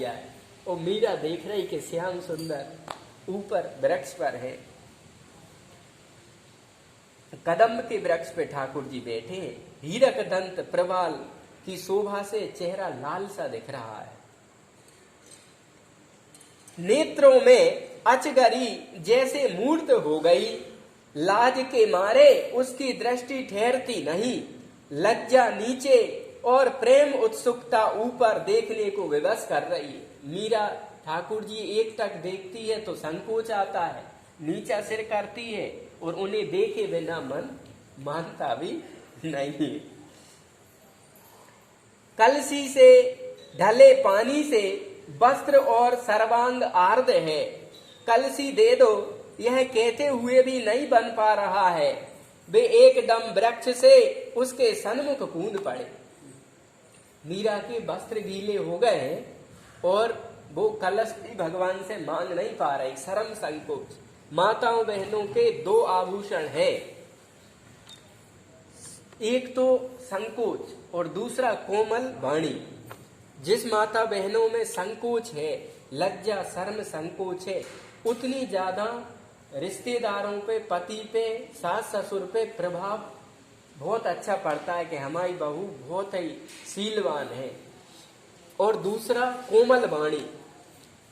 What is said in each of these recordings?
है। और मीरा देख रही कि श्याम सुंदर ऊपर वृक्ष पर है, कदम्ब के वृक्ष पे ठाकुर जी बैठे हैं। हीरक दंत प्रवाल की शोभा से चेहरा लाल सा दिख रहा है। नेत्रों में अचगरी जैसे मूर्त हो गई, लाज के मारे उसकी दृष्टि ठहरती नहीं। लज्जा नीचे और प्रेम उत्सुकता ऊपर देखने को विवश कर रही है। मीरा ठाकुर जी एक टक देखती है तो संकोच आता है, नीचा सिर करती है और उन्हें देखे बिना मन मानता भी नहीं। कलसी से ढले पानी से वस्त्र और सर्वांग आर्द है, कलसी दे दो यह कहते हुए भी नहीं बन पा रहा है। वे एकदम वृक्ष से उसके सन्मुख कूद पड़े। मीरा के वस्त्र गीले हो गए हैं और वो कलश भी भगवान से मांग नहीं पा रही, शर्म संकोच। माताओं बहनों के दो आभूषण है, एक तो संकोच और दूसरा कोमल वाणी। जिस माता बहनों में संकोच है, लज्जा शर्म संकोच है, उतनी ज्यादा रिश्तेदारों पे, पति पे, सास ससुर पे प्रभाव बहुत अच्छा पड़ता है कि हमारी बहू बहुत ही शीलवान है। और दूसरा कोमल वाणी,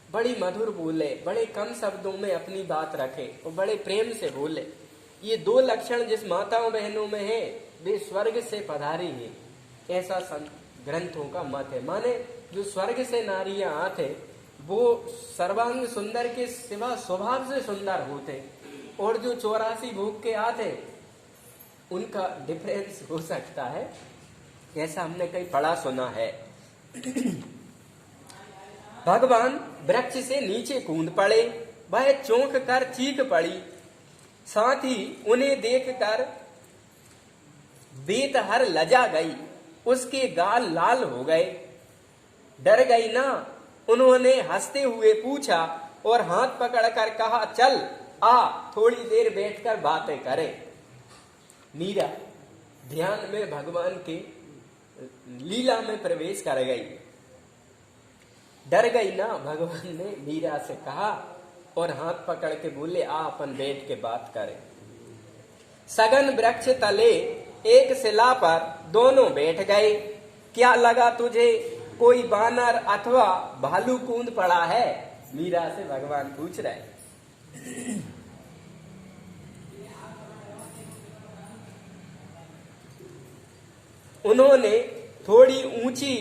बड़ी मधुर बोले, बड़े कम शब्दों में अपनी बात रखे और बड़े प्रेम से बोले। ये दो लक्षण जिस माताओं बहनों में है वे स्वर्ग से पधारी है, ऐसा ग्रंथों का मत है। माने जो स्वर्ग से नारियां आते वो सर्वांग सुंदर के सिवा स्वभाव से सुंदर होते, और जो 84 भोग के आते उनका डिफरेंस हो सकता है, ऐसा हमने कहीं पढ़ा सुना है। भगवान वृक्ष से नीचे कूद पड़े, वह चौंक कर चीख पड़ी। साथ ही उन्हें देखकर बेतहर लजा गई, उसके गाल लाल हो गए। डर गई ना, उन्होंने हंसते हुए पूछा और हाथ पकड़कर कहा, चल आ थोड़ी देर बैठकर बातें करें। मीरा ध्यान में भगवान के लीला में प्रवेश कर गई। डर गई ना, भगवान ने मीरा से कहा और हाथ पकड़ के बोले, आ अपन बैठ के बात करें। सगन वृक्ष तले एक शिला पर दोनों बैठ गए। क्या लगा तुझे, कोई बानर अथवा भालू कूद पड़ा है? मीरा से भगवान पूछ रहे। उन्होंने थोड़ी ऊंची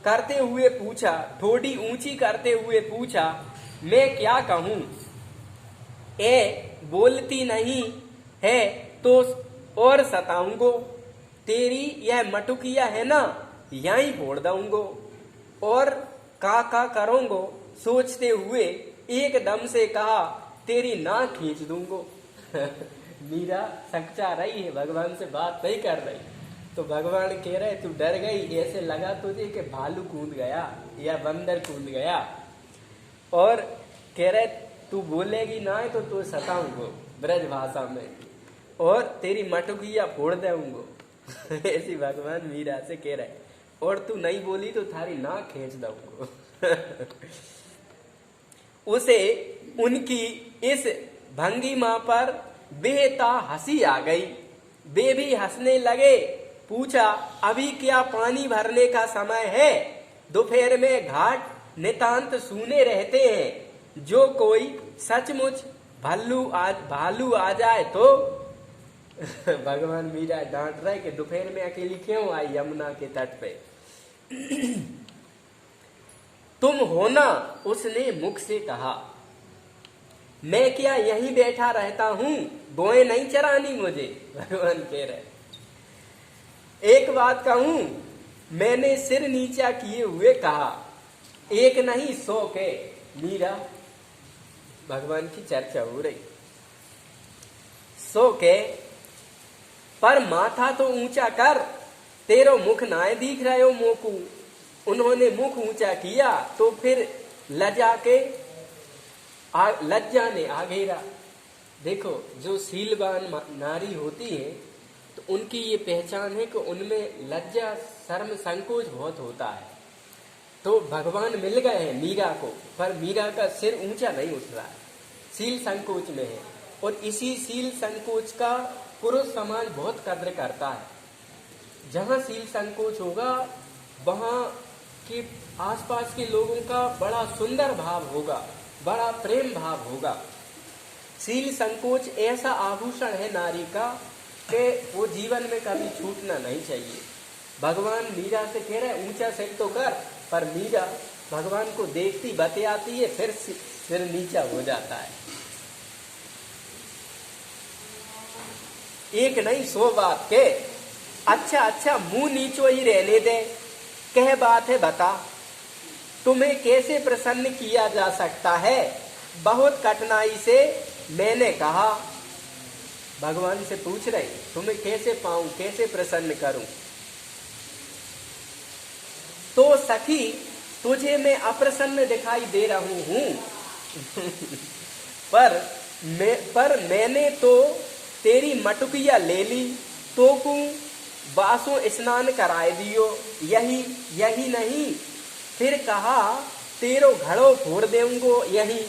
करते हुए पूछा, मैं क्या कहूं? बोलती नहीं है तो और सताऊंगो, तेरी यह मटुकिया है ना, यहीं फोड़ दूंगो और का करूंगो। सोचते हुए एकदम से कहा, तेरी नाक खींच दूंगो। मीरा सकचा रही है, भगवान से बात नहीं कर रही। तो भगवान कह रहे, तू डर गई, ऐसे लगा तुझे कि भालू कूद गया या बंदर कूद गया, और कह रहे तू बोलेगी ना तो तू सताऊंगो ब्रज भाषा में, और तेरी मटुकिया फोड़ दूंगो। ऐसी भगवान मीरा से कह रहे, और तू नहीं बोली तो थारी नाक खींच दूंगो। उसे उनकी इस भंगिमा पर बेहता हंसी आ गई। वे भी हंसने लगे। पूछा, अभी क्या पानी भरने का समय है? दोपहर में घाट नितांत सूने रहते हैं। जो कोई सचमुच भालू आ जाए तो भगवान मीरा डांट रहे कि दोपहर में अकेली क्यों आई यमुना के तट पे? तुम हो ना, उसने मुख से कहा। मैं क्या यहीं बैठा रहता हूं, बोए नहीं चरानी मुझे? भगवान कह रहे, एक बात कहूं, मैंने सिर नीचा किए हुए कहा, एक नहीं 100 के। मीरा भगवान की चर्चा हो रही। 100 के, पर माथा तो ऊंचा कर, तेरो मुख ना दिख रहे हो मोकू। उन्होंने मुख ऊंचा किया तो फिर लज्जा ने आघेरा। देखो, जो शीलवान नारी होती है तो उनकी ये पहचान है कि उनमें लज्जा शर्म संकोच बहुत होता है। तो भगवान मिल गए हैं मीरा को, पर मीरा का सिर ऊंचा नहीं उठ रहा है, शील संकोच में है। और इसी शील संकोच का पुरुष समाज बहुत कद्र करता है। जहाँ शील संकोच होगा वहाँ के आसपास के लोगों का बड़ा सुंदर भाव होगा, बड़ा प्रेम भाव होगा। शील संकोच ऐसा आभूषण है नारी का कि वो जीवन में कभी छूटना नहीं चाहिए। भगवान मीरा से कह रहे ऊंचा सिर तो कर, पर मीरा भगवान को देखती बतियाती है, फिर सिर नीचा हो जाता है। एक नहीं 100 बात के, अच्छा अच्छा मुंह नीचो ही रहने दे, कह बात है बता, तुम्हें कैसे प्रसन्न किया जा सकता है। बहुत कठिनाई से मैंने कहा, भगवान से पूछ रहे तुम्हें कैसे पाऊं, कैसे प्रसन्न करूं। तो सखी तुझे मैं अप्रसन्न दिखाई दे रहा हूं पर मैंने तो तेरी मटुकिया ले ली, तो को बासों स्नान कराए दियो, यही नहीं, फिर कहा तेरो घड़ो फोड़ देऊंगो यही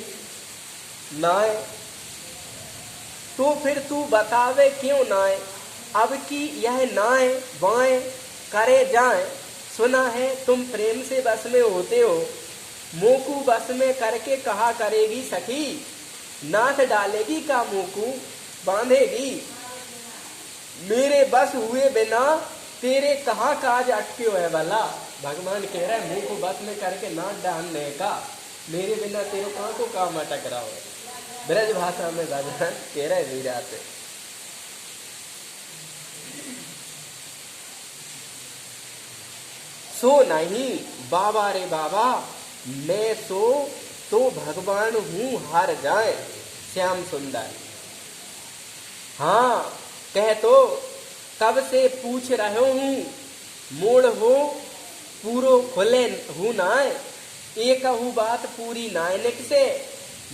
नाय। तो फिर तू बतावे क्यों नाय, अब की यह नाय बाएं करे जाए। सुना है तुम प्रेम से बस में होते हो, मोकू बस में करके कहा करेगी सखी, नाथ डालेगी का मोकू बांधेगी। मेरे बस हुए बिना तेरे कहाँ काज अटक्यो है भला। भगवान कह रहा है मुंह को बस में करके नाथ डालने का, मेरे बिना तेरे कहाँ को काम अटक रहा हो। ब्रज भाषा में भगवान कह रहे मीरा से। सो नहीं बाबा रे बाबा, मैं सो तो भगवान हूँ हार जाए श्याम सुंदर। हाँ कह तो कब से पूछ रहे हूँ, मोड़ हो पूरो खुले हूँ नाय, एक हूँ बात पूरी नायनिक से,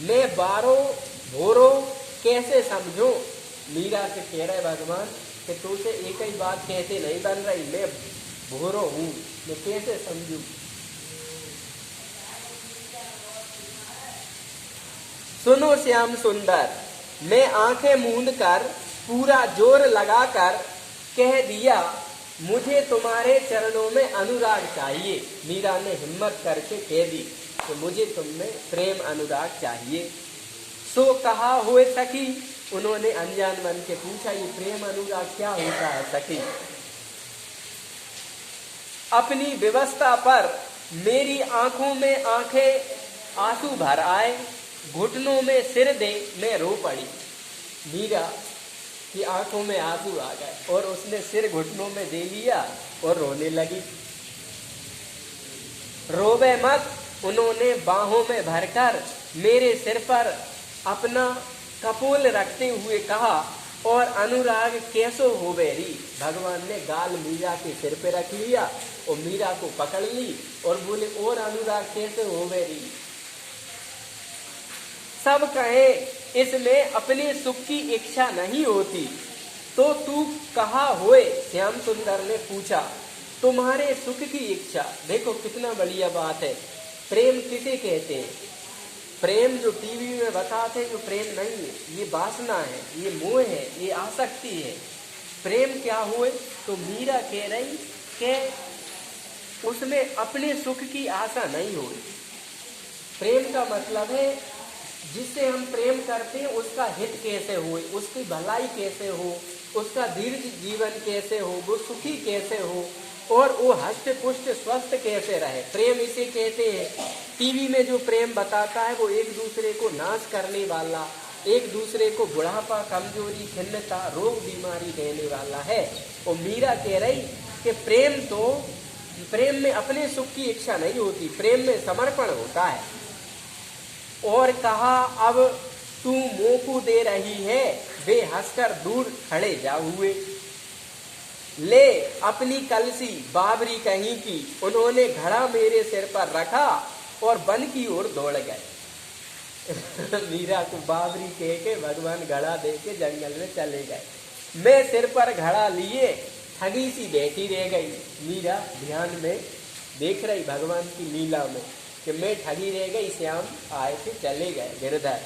मैं बारो भोरो कैसे समझो। मीरा से कह रहे भगवान कि तुझसे एक ही बात कैसे नहीं बन रही, मैं भोरो हूँ, मैं कैसे समझूं। सुनो श्याम सुंदर, मैं आंखें मूंद कर पूरा जोर लगाकर कह दिया, मुझे तुम्हारे चरणों में अनुराग चाहिए। मीरा ने हिम्मत करके कह दी कि मुझे तुममें प्रेम अनुराग चाहिए। सो कहा हुए सखी, उन्होंने अनजान मन के पूछा ये प्रेम अनुराग क्या होता है सखी। अपनी व्यवस्था पर मेरी आंखों में आंखें आंसू भर आए, घुटनों में सिर दे मैं रो पड़ी। मीरा की आंखों में आंसू आ गए और उसने सिर घुटनों में दे लिया और रोने लगी। रोवे मत, उन्होंने बाहों में भरकर मेरे सिर पर अपना कपोल रखते हुए कहा, और अनुराग कैसो हो बेरी। भगवान ने गाल मीरा के सिर पे रख लिया और मीरा को पकड़ ली और बोले और अनुराग कैसे हो बेरी। सब कहे इसमें अपने सुख की इच्छा नहीं होती, तो तू कहा होए। श्याम सुंदर ने पूछा तुम्हारे सुख की इच्छा। देखो कितना बढ़िया बात है। प्रेम किसे कहते हैं? प्रेम जो टीवी में बताते हैं जो प्रेम नहीं है, ये वासना है, ये मोह है, ये आसक्ति है। प्रेम क्या हुए? तो मीरा कह रही कि उसमें अपने सुख की आशा नहीं हुई। प्रेम का मतलब है जिससे हम प्रेम करते हैं उसका हित कैसे हो, उसकी भलाई कैसे हो, उसका दीर्घ जीवन कैसे हो, वो सुखी कैसे हो और वो हष्ट पुष्ट स्वस्थ कैसे रहे। प्रेम इसे कहते हैं। टीवी में जो प्रेम बताता है वो एक दूसरे को नाश करने वाला, एक दूसरे को बुढ़ापा, कमजोरी, खिन्नता, रोग बीमारी देने वाला है। और मीरा कह रही कि प्रेम में अपने सुख की इच्छा नहीं होती, प्रेम में समर्पण होता है। और कहा अब तू मोकू दे रही है। वे हंसकर दूर खड़े जा हुए। ले अपनी कलसी बाबरी कहीं की, उन्होंने घड़ा मेरे सिर पर रखा और वन की ओर दौड़ गए। मीरा को बाबरी कह के भगवान घड़ा दे के जंगल में चले गए। मैं सिर पर घड़ा लिए ठगी सी बैठी रह गई। मीरा ध्यान में देख रही भगवान की लीला में कि मैं ठगी रह गई, श्याम आए थे चले गए गिरधर।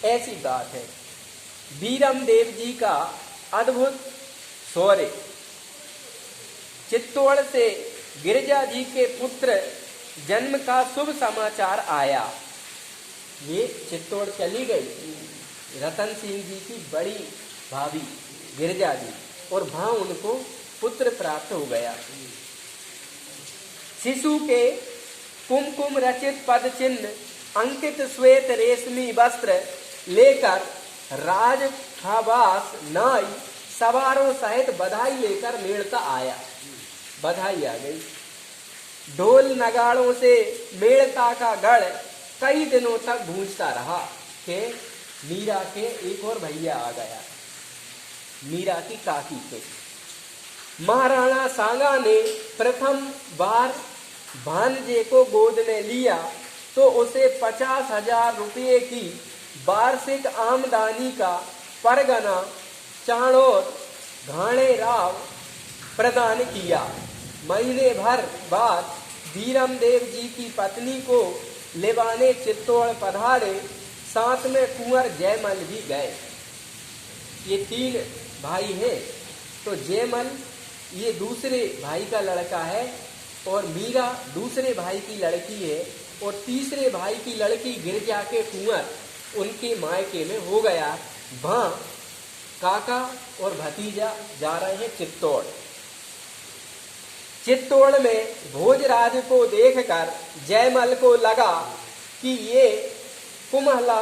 ऐसी बात है। बीरम देव जी का अद्भुत शौर्य। चित्तौड़ से गिरिजा जी के पुत्र जन्म का शुभ समाचार आया। ये चित्तौड़ चली गई रतन सिंह जी की बड़ी भाभी गिरिजा जी, और वहां उनको पुत्र प्राप्त हो गया। शिशु के कुमकुम रचित पद चिन्ह अंकित श्वेत रेशमी वस्त्र लेकर राज खाबास नाई सवारों सहित बधाई लेकर मेड़ता आया। बधाई आ गई। ढोल नगाड़ों से मेड़ता का गढ़ कई दिनों तक गूंजता रहा कि मीरा के एक और भैया आ गया, मीरा की काकी के। महाराणा सांगा ने प्रथम बार भांजे को गोद में लिया तो उसे 50,000 रुपये की वार्षिक आमदनी का परगना चाणोर घाणे राव प्रदान किया। महीने भर बाद बीरम देव जी की पत्नी को लेवाने चित्तौड़ पधारे, साथ में कुंवर जयमल भी गए। ये 3 भाई हैं, तो जयमल ये दूसरे भाई का लड़का है और मीरा दूसरे भाई की लड़की है, और तीसरे भाई की लड़की गिरजा के कुंवर उनके मायके में हो गया। वहां काका और भतीजा जा रहे हैं चित्तौड़। चित्तौड़ में भोजराज को देखकर जयमल को लगा कि ये कुम्हला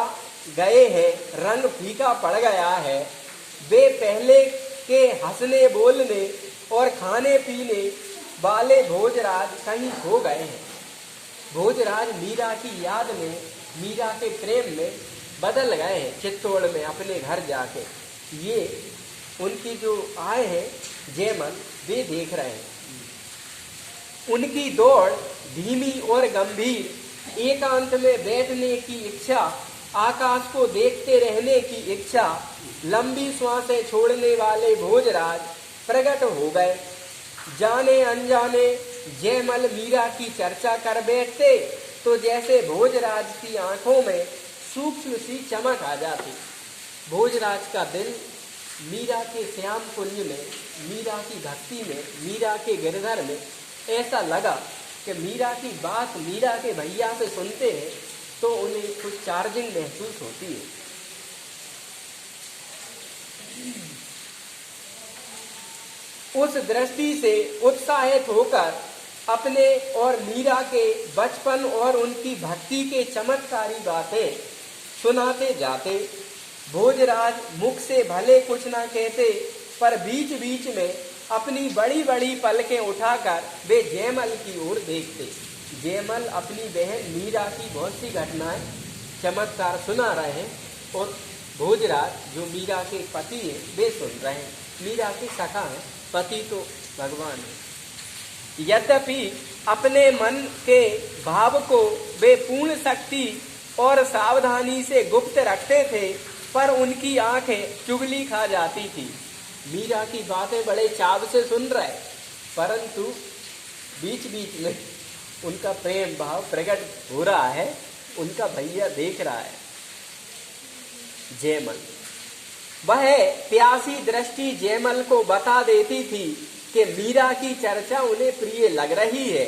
गए हैं, रंग फीका पड़ गया है। वे पहले के हंसने बोलने और खाने पीने वाले भोजराज कहीं खो गए हैं। भोजराज मीरा की याद में, मीरा के प्रेम में बदल गए हैं चित्तौड़ में अपने घर जाके। ये उनकी जो आए हैं जयमल, वे देख रहे हैं। उनकी दौड़ धीमी और गंभीर, एकांत में बैठने की इच्छा, आकाश को देखते रहने की इच्छा, लंबी श्वासें छोड़ने वाले भोजराज प्रकट हो गए। जाने अनजाने जयमल मीरा की चर्चा कर बैठते तो जैसे भोजराज की आंखों में सूक्ष्म सी चमक आ जाती। भोजराज का दिल मीरा के श्याम कुंज में, मीरा की भक्ति में, मीरा के गिरधर में ऐसा लगा कि मीरा की बात मीरा के भैया से सुनते हैं तो उन्हें कुछ चार्जिंग महसूस होती है। उस दृष्टि से उत्साहित होकर अपने और मीरा के बचपन और उनकी भक्ति के चमत्कारी बातें सुनाते जाते। भोजराज मुख से भले कुछ ना कहते, पर बीच बीच में अपनी बड़ी बड़ी पलकें उठाकर वे जयमल की ओर देखते। जयमल अपनी बहन मीरा की बहुत सी घटनाएं चमत्कार सुना रहे हैं और भोजराज जो मीरा के पति हैं वे सुन रहे हैं। मीरा के सखा हैं, पति तो भगवान है। यद्यपि अपने मन के भाव को वे पूर्ण शक्ति और सावधानी से गुप्त रखते थे, पर उनकी आंखें चुगली खा जाती थी। मीरा की बातें बड़े चाव से सुन रहे, परंतु बीच बीच में उनका प्रेम भाव प्रकट हो रहा है, उनका भैया देख रहा है जयमल। वह प्यासी दृष्टि जयमल को बता देती थी कि मीरा की चर्चा उन्हें प्रिय लग रही है।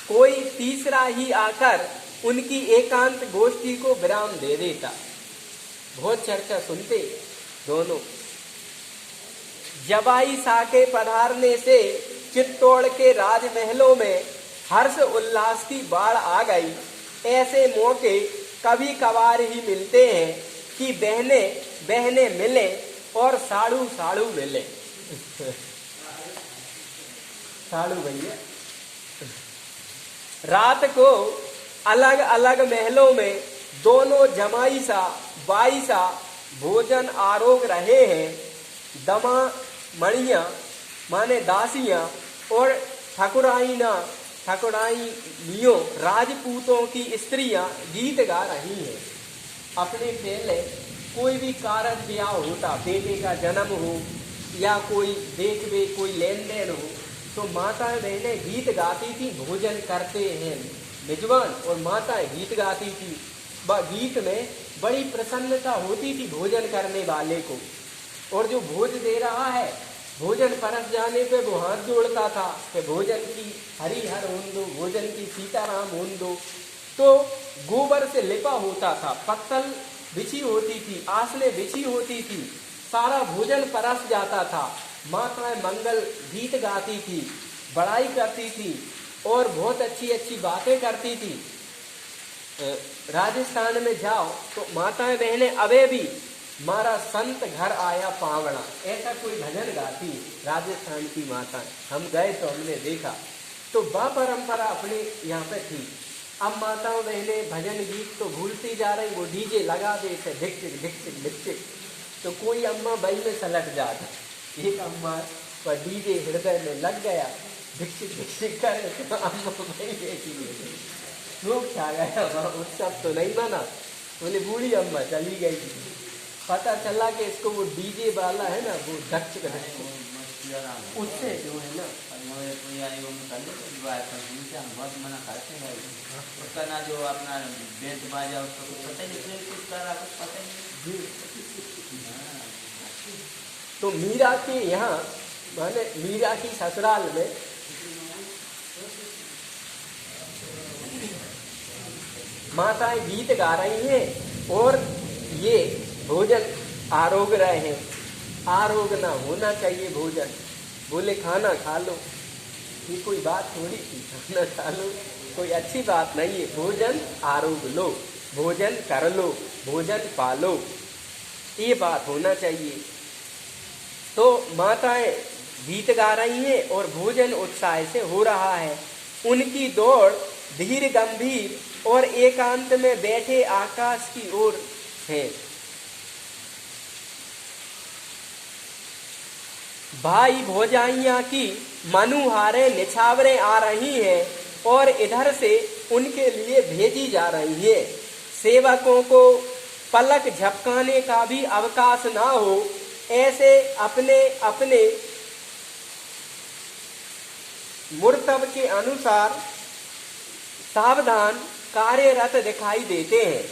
कोई तीसरा ही आकर उनकी एकांत गोष्ठी को विराम दे देता। बहुत चर्चा सुनते दोनों। जवाई साके पधारने से चित्तौड़ के राजमहलों में हर्ष उल्लास की बाढ़ आ गई। ऐसे मौके कभी कभार ही मिलते हैं कि बहने बहने मिले और साड़ू साड़ू मिले। साड़ू भैया रात को अलग अलग महलों में दोनों जमाई सा बाई सा भोजन आरोग रहे हैं। दमा मणिया माने दासियां और ठाकुराइनियों राजपूतों की स्त्रियां गीत गा रही हैं। अपने पहले कोई भी कारज ब्याह होता, बेटे का जन्म हो या कोई देख वे कोई लेन देन हो, तो माताएं बहनें गीत गाती थी, भोजन करते हैं मेजबान, और माताएं गीत गाती थी। गीत में बड़ी प्रसन्नता होती थी भोजन करने वाले को, और जो भोज दे रहा है भोजन परस जाने पे वो हाथ जोड़ता था कि भोजन की हरि हर होन दो, भोजन की सीताराम होन दो। तो गोबर से लिपा होता था, पत्तल बिछी होती थी, आसने बिछी होती थी, सारा भोजन परस जाता था। माताएं मंगल गीत गाती थी, बड़ाई करती थी और बहुत अच्छी अच्छी बातें करती थी। राजस्थान में जाओ तो माताएं बहनें अबे भी मारा संत घर आया पावड़ा, ऐसा कोई भजन गाती है राजस्थान की माताएं। हम गए तो हमने देखा, तो वह परंपरा अपने यहाँ पे थी। अब माताओं बहनें भजन गीत तो भूलती जा रही, वो डीजे लगा देते ढिक ढिक ढिक, तो कोई अम्मा बई में सलट जाता। एक अम्मा पर डीजे हृदय में लग गया, भिक्षिक करे तो अम्मा बई बैठी है, लोग छा गया वहाँ, उत्सव तो नहीं माना। बोले बूढ़ी अम्मा चली गई, पता चला कि इसको वो डीजे वाला है ना, वो धक्ष उससे जो है ना बहुत मना करते हैं उसका ना, जो अपना बैंड बाजा उसका कुछ पता नहीं, कुछ कर रहा कुछ पता नहीं। तो मीरा के यहाँ माने मीरा की ससुराल में माताएं गीत गा रही हैं और ये भोजन आरोग रहे हैं। आरोग ना होना चाहिए भोजन, बोले खाना खा लो, ये कोई बात थोड़ी थी, खाना खा लो कोई अच्छी बात नहीं है। भोजन आरोग लो, भोजन कर लो, भोजन पालो, ये बात होना चाहिए। तो माताएं गीत गा रही हैं और भोजन उत्साह से हो रहा है। उनकी दौड़ धीर गंभीर और एकांत में बैठे आकाश की ओर है। भाई भौजाइयां की मनुहारे निछावरें आ रही हैं और इधर से उनके लिए भेजी जा रही है। सेवकों को पलक झपकाने का भी अवकाश ना हो, ऐसे अपने अपने मुर्तब के अनुसार सावधान कार्यरत दिखाई देते हैं।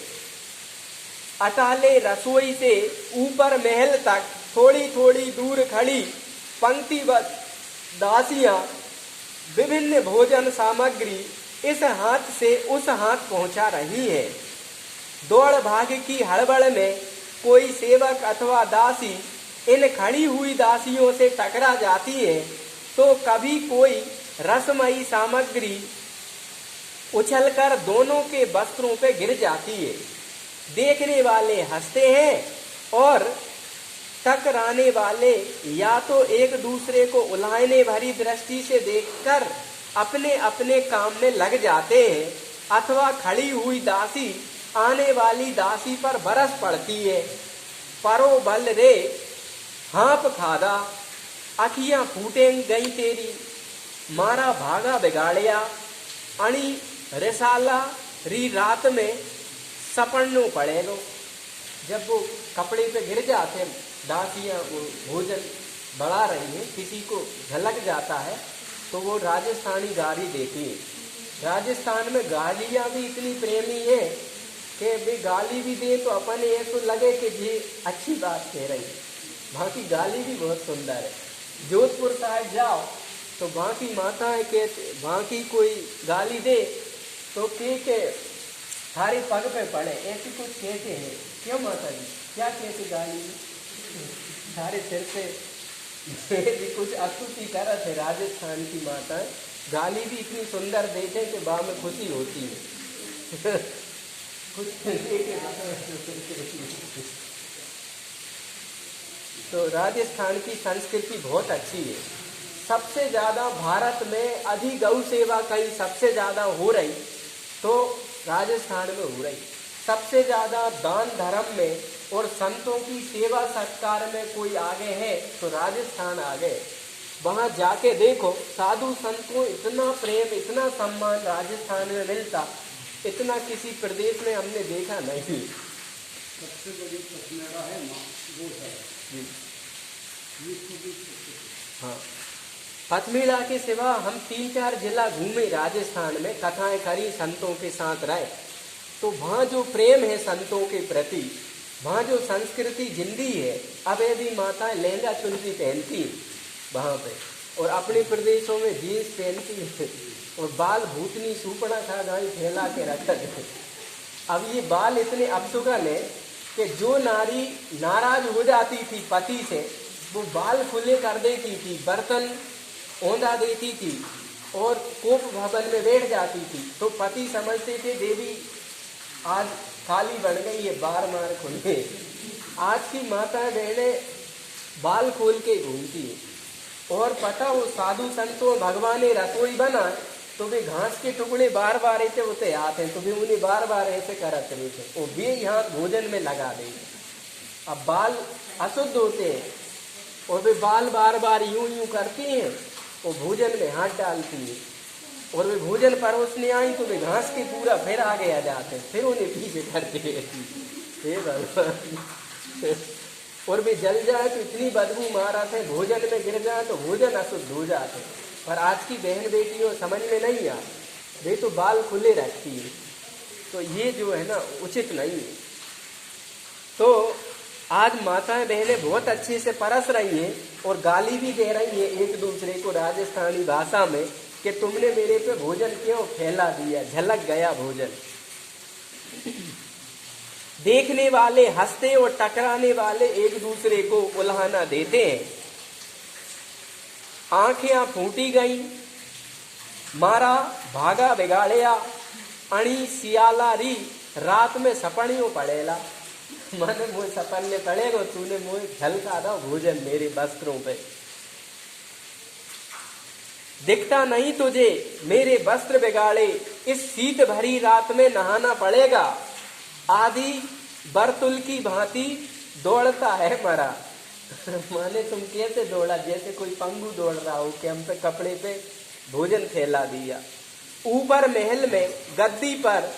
अटाले रसोई से ऊपर महल तक थोड़ी थोड़ी दूर खड़ी पंक्तिबद्ध दासियां विभिन्न भोजन सामग्री इस हाथ से उस हाथ पहुंचा रही हैं। दौड़ भाग की हड़बड़ में कोई सेवक अथवा दासी इन खड़ी हुई दासियों से टकरा जाती है तो कभी कोई रसमयी सामग्री उछलकर दोनों के वस्त्रों पे गिर जाती है। देखने वाले हंसते हैं और टकराने वाले या तो एक दूसरे को उलाहने भरी दृष्टि से देखकर अपने अपने काम में लग जाते हैं, अथवा खड़ी हुई दासी आने वाली दासी पर बरस पड़ती है। परो बल रे हाँप खादा, अखियां फूटे गई तेरी, मारा भागा बिगाड़िया, अणी रिसाला री रात में सपन्नो पड़े लो। जब वो कपड़े पे गिर जाते हैं दासियां, वो भोजन बढ़ा रही है, किसी को झलक जाता है तो वो राजस्थानी गाली देती है। राजस्थान में गालियां भी इतनी प्रेमी है कि वे गाली भी दे तो अपन ये तो लगे कि ये अच्छी बात कह रही है। वहाँ की गाली भी बहुत सुंदर है। जोधपुर साइड जाओ तो वहाँ की माताएं कहते, वहाँ की कोई गाली दे तो के थारे पग पे पड़े, ऐसी कुछ कहते हैं। क्यों माता जी क्या कहते गाली में? थारे सिर से भी कुछ अस्तुति करत है। राजस्थान की माताएं गाली भी इतनी सुंदर देते कि बा में खुशी होती है। कुछ तो राजस्थान की संस्कृति बहुत अच्छी है। सबसे ज्यादा भारत में अधिक गौ सेवा कहीं सबसे ज्यादा हो रही तो राजस्थान में हो रही। सबसे ज्यादा दान धर्म में और संतों की सेवा सत्कार में कोई आगे है तो राजस्थान आगे। वहां जाके देखो साधु संत को इतना प्रेम, इतना सम्मान राजस्थान में मिलता, इतना किसी प्रदेश में हमने देखा नहीं। सबसे बड़ी पसमेरा है माँ, वो है जी। ये हाँ, हथमेला के सिवा हम 3-4 जिला घूमे राजस्थान में, कथाएं करी, संतों के साथ रहे। तो वहाँ जो प्रेम है संतों के प्रति, वहाँ जो संस्कृति जिंदी है। अब यदि माताएं लहंगा चुनरी पहनती वहाँ पे, और अपने प्रदेशों में जीन्स पहनती है, और बाल भूतनी सुपड़ा खा गाई फैला के रखा है। अब ये बाल इतने अपशुगन है कि जो नारी नाराज हो जाती थी पति से, वो बाल खुले कर देती थी, बर्तन औंधा देती थी और कोप भवन में बैठ जाती थी। तो पति समझते थे देवी आज काली बन गई है, बार मार खुले। आज की माताएं बहनें बाल खोल के घूमती है, और पता वो साधु संतों भगवान ने रसोई बना तो वे घास के टुकड़े बार बार ऐसे होते आते हैं, तो वे उन्हें बार बार ऐसे करते थे, और वे यहाँ भोजन में लगा देते। अब बाल अशुद्ध होते हैं और वे बाल बार बार यूं यूं करती हैं और भोजन में हाथ डालती है, और वे भोजन परोसने आई तो वे घास के पूरा फिर आगे आ जाते हैं, फिर उन्हें पीछे करते हे भगवान। और वे जल जाए तो इतनी बदबू मारते हैं, भोजन में गिर जाए तो भोजन अशुद्ध हो जाते हैं। पर आज की बहन बेटियों समझ में नहीं आता, वे तो बाल खुले रखती है। तो ये जो है ना उचित नहीं है। तो आज माताएं बहनें बहुत अच्छे से परस रही हैं और गाली भी दे रही हैं एक दूसरे को राजस्थानी भाषा में कि तुमने मेरे पे भोजन क्यों फैला दिया, झलक गया भोजन। देखने वाले हंसते और टकराने वाले एक दूसरे को उल्हाना देते हैं। आंखें फूटी गई, मारा भागा बिगाड़िया, अणी सियाला री रात में सपनियों पड़ेला। मैंने मुझे सपने पड़ेगा, तूने मुझे झलका दो भोजन मेरे वस्त्रों पे। दिखता नहीं तुझे मेरे वस्त्र बिगाड़े, इस शीत भरी रात में नहाना पड़ेगा। आदि बरतुल की भांति दौड़ता है मरा। माने तुम कैसे दौड़ा, जैसे कोई पंगु दौड़ रहा हो कि हम पे कपड़े पे भोजन फैला दिया। ऊपर महल में गद्दी पर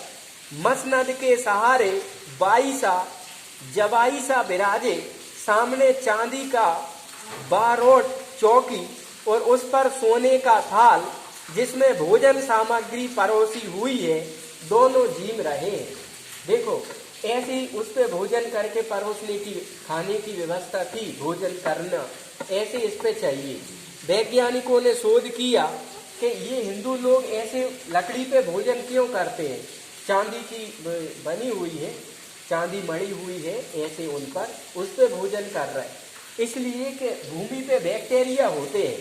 मसनद के सहारे बाईसा जवाईसा बिराजे, सामने चांदी का बारोट चौकी और उस पर सोने का थाल जिसमें भोजन सामग्री परोसी हुई है, दोनों जीम रहे हैं। देखो ऐसे ही उस पे भोजन करके परोसने की, खाने की व्यवस्था थी, भोजन करना ऐसे इस पे चाहिए। वैज्ञानिकों ने शोध किया कि ये हिंदू लोग ऐसे लकड़ी पे भोजन क्यों करते हैं। चांदी की बनी हुई है, चांदी मड़ी हुई है, ऐसे उन पर उस पे भोजन कर रहे हैं, इसलिए कि भूमि पे बैक्टीरिया होते हैं।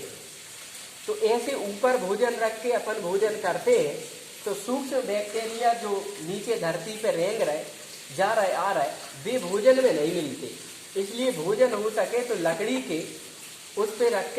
तो ऐसे ऊपर भोजन रख के अपन भोजन करते हैं तो सूक्ष्म बैक्टीरिया जो नीचे धरती पे रेंग रहे, जा रहे आ रहे, वे भोजन में नहीं मिलते। इसलिए भोजन हो सके तो लकड़ी के उस पे रख के